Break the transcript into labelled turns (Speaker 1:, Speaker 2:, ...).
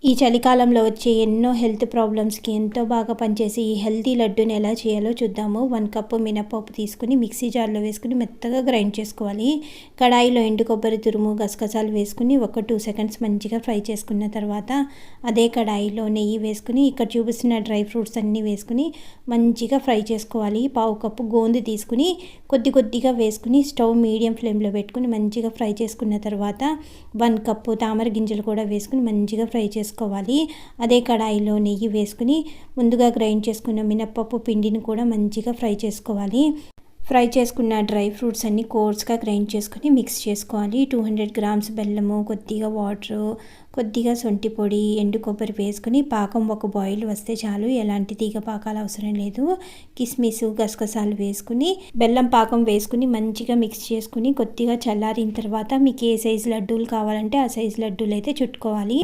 Speaker 1: ఈ చలికాలంలో వచ్చే ఎన్నో హెల్త్ ప్రాబ్లమ్స్కి ఎంతో బాగా పనిచేసి ఈ హెల్తీ లడ్డూని ఎలా చేయాలో చూద్దాము. 1 కప్పు మినపప్పు తీసుకుని మిక్సీ జార్లో వేసుకుని మెత్తగా గ్రైండ్ చేసుకోవాలి. కడాయిలో ఎండు కొబ్బరి తురుము, గసగసాలు వేసుకుని ఒక 2 సెకండ్స్ మంచిగా ఫ్రై చేసుకున్న తర్వాత అదే కడాయిలో నెయ్యి వేసుకుని ఇక్కడ చూపిస్తున్న డ్రై ఫ్రూట్స్ అన్నీ వేసుకుని మంచిగా ఫ్రై చేసుకోవాలి. 1/2 కప్పు గోంది తీసుకుని కొద్దిగా వేసుకుని స్టవ్ మీడియం ఫ్లేమ్లో పెట్టుకుని మంచిగా ఫ్రై చేసుకున్న తర్వాత 1 కప్పు తామర గింజలు కూడా వేసుకుని మంచిగా ఫ్రై చేసుకోవాలి. అదే కడాయిలో నెయ్యి వేసుకుని ముందుగా గ్రైండ్ చేసుకున్న మినపప్పు పిండిని కూడా మంచిగా ఫ్రై చేసుకోవాలి. ఫ్రై చేసుకున్న డ్రై ఫ్రూట్స్ అన్నీ కోర్స్గా గ్రైండ్ చేసుకుని మిక్స్ చేసుకోవాలి. 200 గ్రామ్స్ బెల్లము, కొద్దిగా వాటరు, కొద్దిగా శొంఠి పొడి, ఎండు కొబ్బరి వేసుకుని పాకం ఒక బాయిల్ వస్తే చాలు. ఎలాంటి తీగ పాకాలు అవసరం లేదు. కిస్మిస్, గసగసాలు వేసుకుని బెల్లం పాకం వేసుకుని మంచిగా మిక్స్ చేసుకుని కొద్దిగా చల్లారిన తర్వాత మీకు ఏ సైజు లడ్డూలు కావాలంటే ఆ సైజు లడ్డూలు అయితే చుట్టుకోవాలి.